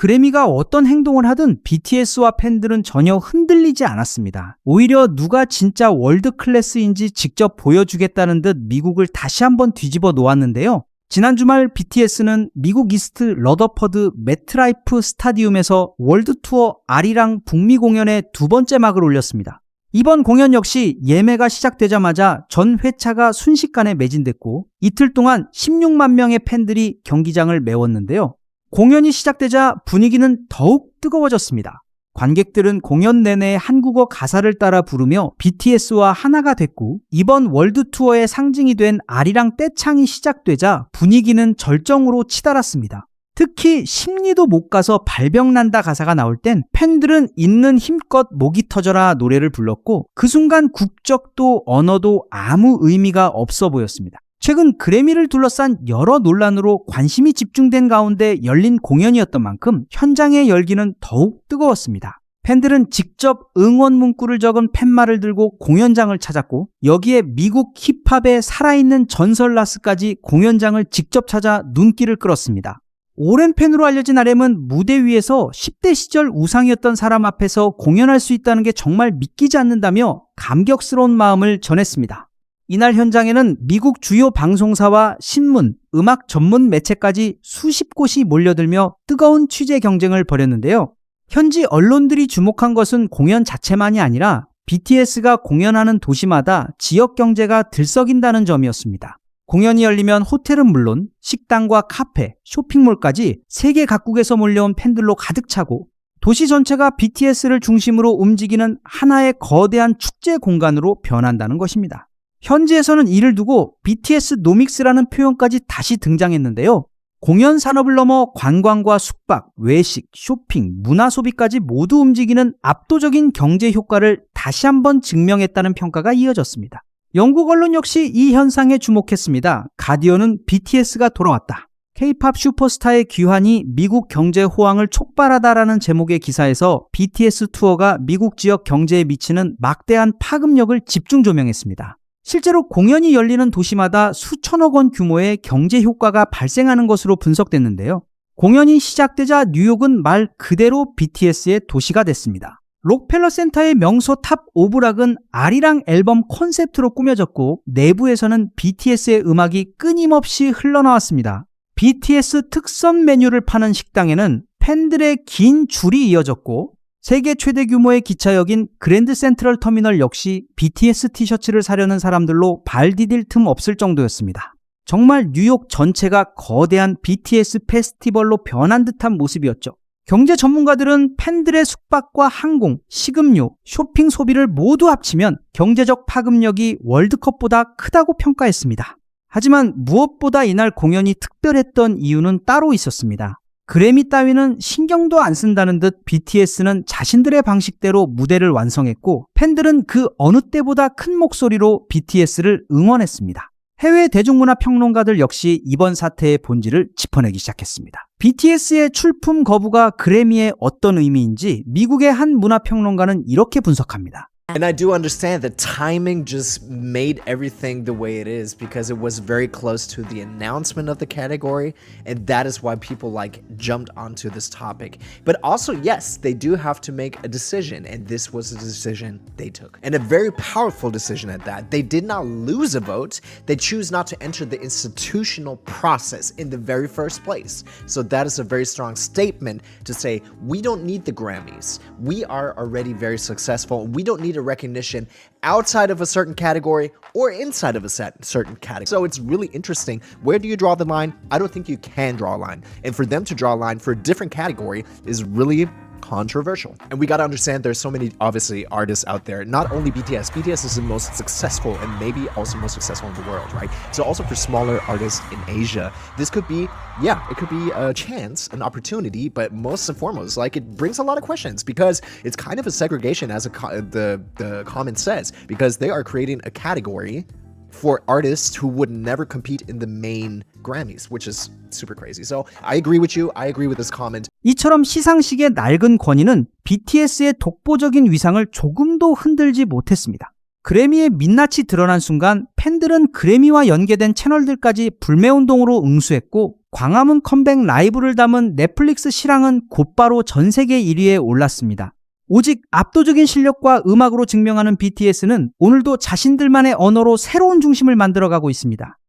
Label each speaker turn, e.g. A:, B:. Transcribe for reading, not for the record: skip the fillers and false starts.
A: 그래미가 어떤 행동을 하든 BTS와 팬들은 전혀 흔들리지 않았습니다. 오히려 누가 진짜 월드 클래스인지 직접 보여주겠다는 듯 미국을 다시 한번 뒤집어 놓았는데요. 지난 주말 BTS는 미국 이스트 러더퍼드 매트라이프 스타디움에서 월드 투어 아리랑 북미 공연의 두 번째 막을 올렸습니다. 이번 공연 역시 예매가 시작되자마자 전 회차가 순식간에 매진됐고 이틀 동안 16만 명의 팬들이 경기장을 메웠는데요. 공연이 시작되자 분위기는 더욱 뜨거워졌습니다. 관객들은 공연 내내 한국어 가사를 따라 부르며 BTS와 하나가 됐고 이번 월드 투어의 상징이 된 아리랑 떼창이 시작되자 분위기는 절정으로 치달았습니다. 특히 심리도 못 가서 발병난다 가사가 나올 땐 팬들은 있는 힘껏 목이 터져라 노래를 불렀고 그 순간 국적도 언어도 아무 의미가 없어 보였습니다. 최근 그래미를 둘러싼 여러 논란으로 관심이 집중된 가운데 열린 공연이었던 만큼 현장의 열기는 더욱 뜨거웠습니다. 팬들은 직접 응원 문구를 적은 팻말을 들고 공연장을 찾았고 여기에 미국 힙합의 살아있는 전설라스까지 공연장을 직접 찾아 눈길을 끌었습니다. 오랜 팬으로 알려진 RM은 무대 위에서 10대 시절 우상이었던 사람 앞에서 공연할 수 있다는 게 정말 믿기지 않는다며 감격스러운 마음을 전했습니다. 이날 현장에는 미국 주요 방송사와 신문, 음악 전문 매체까지 수십 곳이 몰려들며 뜨거운 취재 경쟁을 벌였는데요. 현지 언론들이 주목한 것은 공연 자체만이 아니라 BTS가 공연하는 도시마다 지역 경제가 들썩인다는 점이었습니다. 공연이 열리면 호텔은 물론 식당과 카페, 쇼핑몰까지 세계 각국에서 몰려온 팬들로 가득 차고 도시 전체가 BTS를 중심으로 움직이는 하나의 거대한 축제 공간으로 변한다는 것입니다. 현지에서는 이를 두고 BTS 노믹스라는 표현까지 다시 등장했는데요. 공연 산업을 넘어 관광과 숙박, 외식, 쇼핑, 문화 소비까지 모두 움직이는 압도적인 경제 효과를 다시 한번 증명했다는 평가가 이어졌습니다. 영국 언론 역시 이 현상에 주목했습니다. 가디언은 BTS가 돌아왔다. K-팝 슈퍼스타의 귀환이 미국 경제 호황을 촉발하다라는 제목의 기사에서 BTS 투어가 미국 지역 경제에 미치는 막대한 파급력을 집중 조명했습니다. 실제로 공연이 열리는 도시마다 수천억 원 규모의 경제 효과가 발생하는 것으로 분석됐는데요. 공연이 시작되자 뉴욕은 말 그대로 BTS의 도시가 됐습니다. 록펠러 센터의 명소 탑 오브 락은 아리랑 앨범 콘셉트로 꾸며졌고 내부에서는 BTS의 음악이 끊임없이 흘러나왔습니다. BTS 특선 메뉴를 파는 식당에는 팬들의 긴 줄이 이어졌고 세계 최대 규모의 기차역인 그랜드 센트럴 터미널 역시 BTS 티셔츠를 사려는 사람들로 발 디딜 틈 없을 정도였습니다. 정말 뉴욕 전체가 거대한 BTS 페스티벌로 변한 듯한 모습이었죠. 경제 전문가들은 팬들의 숙박과 항공, 식음료, 쇼핑 소비를 모두 합치면 경제적 파급력이 월드컵보다 크다고 평가했습니다. 하지만 무엇보다 이날 공연이 특별했던 이유는 따로 있었습니다. 그래미 따위는 신경도 안 쓴다는 듯 BTS는 자신들의 방식대로 무대를 완성했고 팬들은 그 어느 때보다 큰 목소리로 BTS를 응원했습니다. 해외 대중문화 평론가들 역시 이번 사태의 본질을 짚어내기 시작했습니다. BTS의 출품 거부가 그래미에 어떤 의미인지 미국의 한 문화평론가는 이렇게 분석합니다.
B: And I do understand that timing just made everything the way it is because it was very close to the announcement of the category, and that is why people jumped onto this topic. But also, yes, they do have to make a decision, and this was a decision they took. And a very powerful decision at that. They did not lose a vote, they choose not to enter the institutional process in the very first place. So that is a very strong statement to say, we don't need the Grammys. We are already very successful. We don't need recognition outside of a certain category or inside of a certain category. So it's really interesting. Where do you draw the line? I don't think you can draw a line. And for them to draw a line for a different category is really controversial. And we gotta understand there's so many, obviously, artists out there. Not only BTS. BTS is the most successful and maybe also most successful in the world, right? So also for smaller artists in Asia, this could be, it could be a chance, an opportunity, but most and foremost, it brings a lot of questions because it's kind of a segregation as the comment says, because they are creating a category for artists who would never compete in the main Grammys, which is super crazy. So I agree with you. I agree with this comment.
A: 이처럼 시상식의 낡은 권위는 BTS의 독보적인 위상을 조금도 흔들지 못했습니다. 그래미의 민낯이 드러난 순간 팬들은 그래미와 연계된 채널들까지 불매운동으로 응수했고 광화문 컴백 라이브를 담은 넷플릭스 실황은 곧바로 전 세계 1위에 올랐습니다. 오직 압도적인 실력과 음악으로 증명하는 BTS는 오늘도 자신들만의 언어로 새로운 중심을 만들어가고 있습니다.